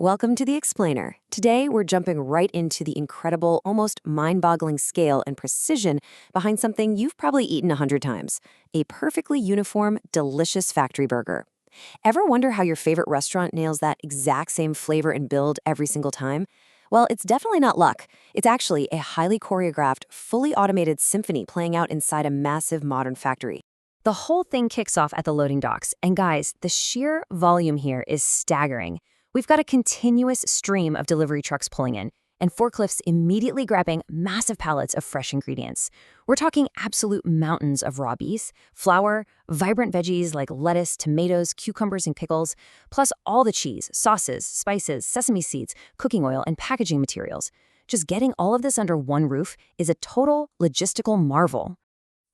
Welcome to The Explainer. Today, we're jumping right into the incredible, almost mind-boggling scale and precision behind something you've probably eaten 100 times, a perfectly uniform, delicious factory burger. Ever wonder how your favorite restaurant nails that exact same flavor and build every single time? Well, it's definitely not luck. It's actually a highly choreographed, fully automated symphony playing out inside a massive modern factory. The whole thing kicks off at the loading docks, and guys, the sheer volume here is staggering. We've got a continuous stream of delivery trucks pulling in, and forklifts immediately grabbing massive pallets of fresh ingredients. We're talking absolute mountains of raw beef, flour, vibrant veggies like lettuce, tomatoes, cucumbers, and pickles, plus all the cheese, sauces, spices, sesame seeds, cooking oil, and packaging materials. Just getting all of this under one roof is a total logistical marvel.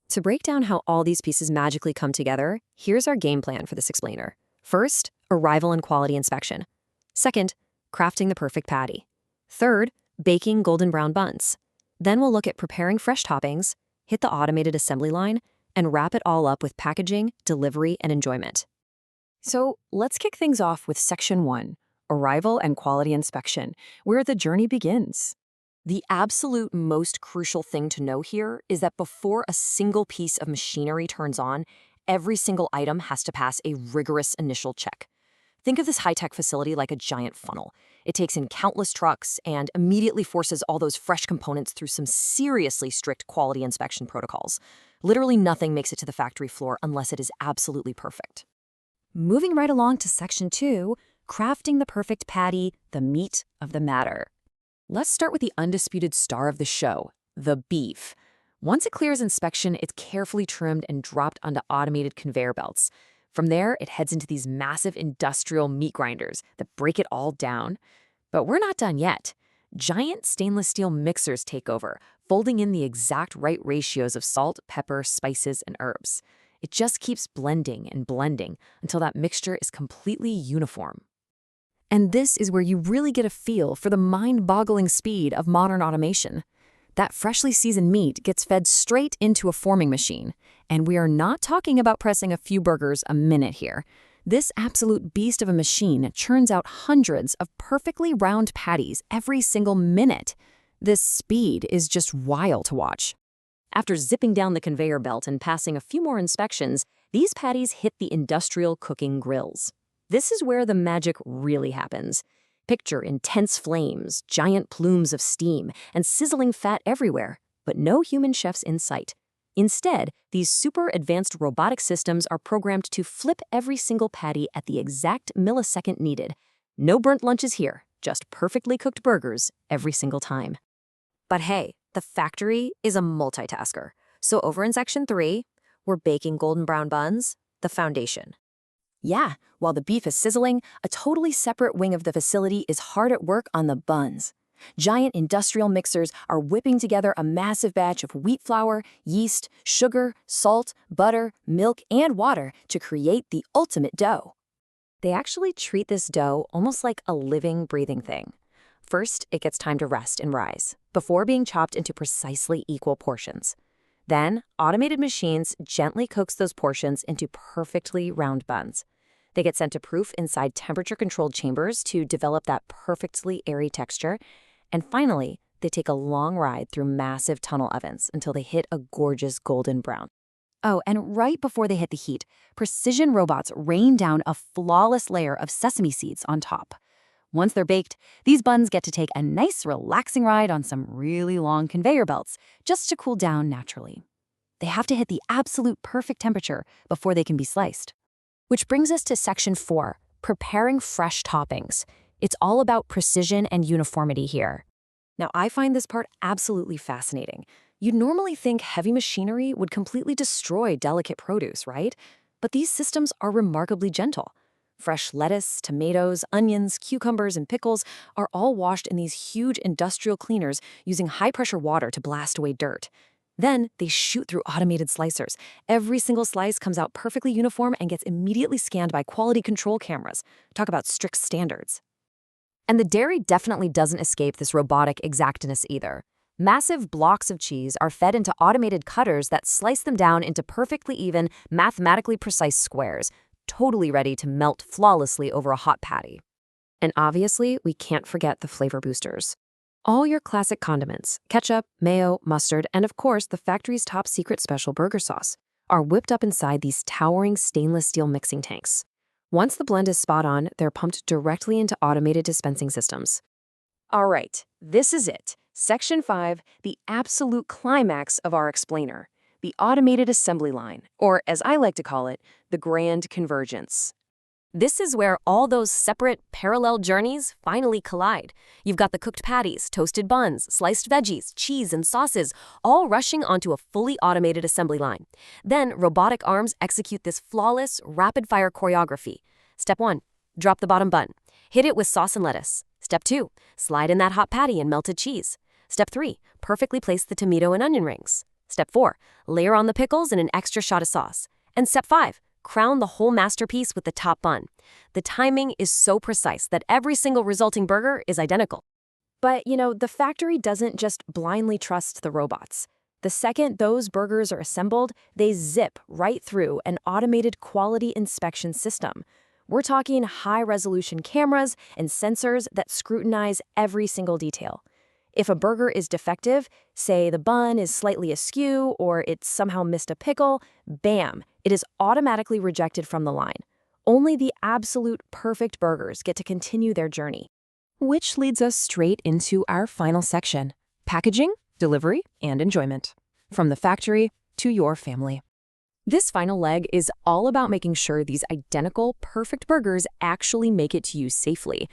To break down how all these pieces magically come together, here's our game plan for this explainer. First, arrival and quality inspection. Second, crafting the perfect patty. Third, baking golden brown buns. Then we'll look at preparing fresh toppings, hit the automated assembly line, and wrap it all up with packaging, delivery, and enjoyment. So let's kick things off with Section 1, Arrival and Quality Inspection, where the journey begins. The absolute most crucial thing to know here is that before a single piece of machinery turns on, every single item has to pass a rigorous initial check. Think of this high-tech facility like a giant funnel. It takes in countless trucks and immediately forces all those fresh components through some seriously strict quality inspection protocols. Literally nothing makes it to the factory floor unless it is absolutely perfect. Moving right along to Section 2, crafting the perfect patty, the meat of the matter. Let's start with the undisputed star of the show, the beef. Once it clears inspection, it's carefully trimmed and dropped onto automated conveyor belts. From there, it heads into these massive industrial meat grinders that break it all down. But we're not done yet. Giant stainless steel mixers take over, folding in the exact right ratios of salt, pepper, spices, and herbs. It just keeps blending and blending until that mixture is completely uniform. And this is where you really get a feel for the mind-boggling speed of modern automation. That freshly seasoned meat gets fed straight into a forming machine. And we are not talking about pressing a few burgers a minute here. This absolute beast of a machine churns out hundreds of perfectly round patties every single minute. This speed is just wild to watch. After zipping down the conveyor belt and passing a few more inspections, these patties hit the industrial cooking grills. This is where the magic really happens. Picture intense flames, giant plumes of steam, and sizzling fat everywhere, but no human chefs in sight. Instead, these super advanced robotic systems are programmed to flip every single patty at the exact millisecond needed. No burnt lunches here, just perfectly cooked burgers every single time. But hey, the factory is a multitasker. So over in Section 3, we're baking golden brown buns, the foundation. Yeah, while the beef is sizzling, a totally separate wing of the facility is hard at work on the buns. Giant industrial mixers are whipping together a massive batch of wheat flour, yeast, sugar, salt, butter, milk, and water to create the ultimate dough. They actually treat this dough almost like a living, breathing thing. First, it gets time to rest and rise, before being chopped into precisely equal portions. Then, automated machines gently coax those portions into perfectly round buns. They get sent to proof inside temperature-controlled chambers to develop that perfectly airy texture. And finally, they take a long ride through massive tunnel ovens until they hit a gorgeous golden brown. Oh, and right before they hit the heat, precision robots rain down a flawless layer of sesame seeds on top. Once they're baked, these buns get to take a nice, relaxing ride on some really long conveyor belts just to cool down naturally. They have to hit the absolute perfect temperature before they can be sliced. Which brings us to Section 4, preparing fresh toppings. It's all about precision and uniformity here. Now, I find this part absolutely fascinating. You'd normally think heavy machinery would completely destroy delicate produce, right? But these systems are remarkably gentle. Fresh lettuce, tomatoes, onions, cucumbers, and pickles are all washed in these huge industrial cleaners using high-pressure water to blast away dirt. Then they shoot through automated slicers. Every single slice comes out perfectly uniform and gets immediately scanned by quality control cameras. Talk about strict standards. And the dairy definitely doesn't escape this robotic exactness either. Massive blocks of cheese are fed into automated cutters that slice them down into perfectly even, mathematically precise squares, totally ready to melt flawlessly over a hot patty. And obviously, we can't forget the flavor boosters. All your classic condiments, ketchup, mayo, mustard, and of course, the factory's top secret special burger sauce, are whipped up inside these towering stainless steel mixing tanks. Once the blend is spot on, they're pumped directly into automated dispensing systems. All right, this is it. Section 5, the absolute climax of our explainer, the automated assembly line, or as I like to call it, the grand convergence. This is where all those separate, parallel journeys finally collide. You've got the cooked patties, toasted buns, sliced veggies, cheese, and sauces, all rushing onto a fully automated assembly line. Then, robotic arms execute this flawless, rapid-fire choreography. Step 1, drop the bottom bun. Hit it with sauce and lettuce. Step 2, slide in that hot patty and melted cheese. Step 3, perfectly place the tomato and onion rings. Step 4, layer on the pickles and an extra shot of sauce. And Step 5, crown the whole masterpiece with the top bun. The timing is so precise that every single resulting burger is identical. But, the factory doesn't just blindly trust the robots. The second those burgers are assembled, they zip right through an automated quality inspection system. We're talking high-resolution cameras and sensors that scrutinize every single detail. If a burger is defective, say the bun is slightly askew or it somehow missed a pickle, bam, it is automatically rejected from the line. Only the absolute perfect burgers get to continue their journey. Which leads us straight into our final section: packaging, delivery, and enjoyment. From the factory to your family. This final leg is all about making sure these identical, perfect burgers actually make it to you safely.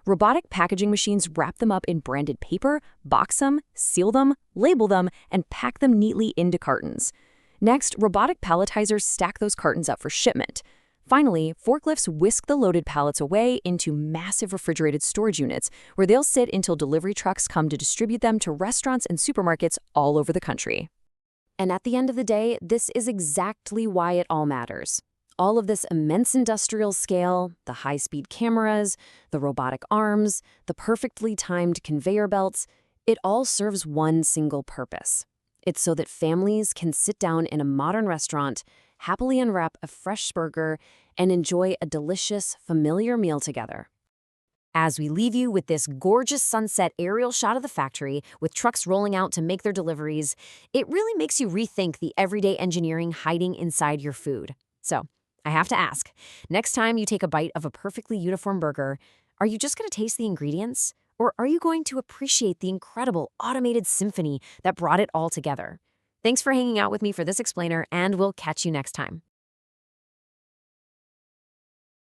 Robotic packaging machines wrap them up in branded paper, box them, seal them, label them, and pack them neatly into cartons. Next, robotic palletizers stack those cartons up for shipment. Finally, forklifts whisk the loaded pallets away into massive refrigerated storage units, where they'll sit until delivery trucks come to distribute them to restaurants and supermarkets all over the country. And at the end of the day, this is exactly why it all matters. All of this immense industrial scale, the high-speed cameras, the robotic arms, the perfectly timed conveyor belts, it all serves one single purpose. It's so that families can sit down in a modern restaurant, happily unwrap a fresh burger, and enjoy a delicious, familiar meal together. As we leave you with this gorgeous sunset aerial shot of the factory with trucks rolling out to make their deliveries, it really makes you rethink the everyday engineering hiding inside your food. So, I have to ask, next time you take a bite of a perfectly uniform burger, are you just going to taste the ingredients? Or are you going to appreciate the incredible automated symphony that brought it all together? Thanks for hanging out with me for this explainer, and we'll catch you next time.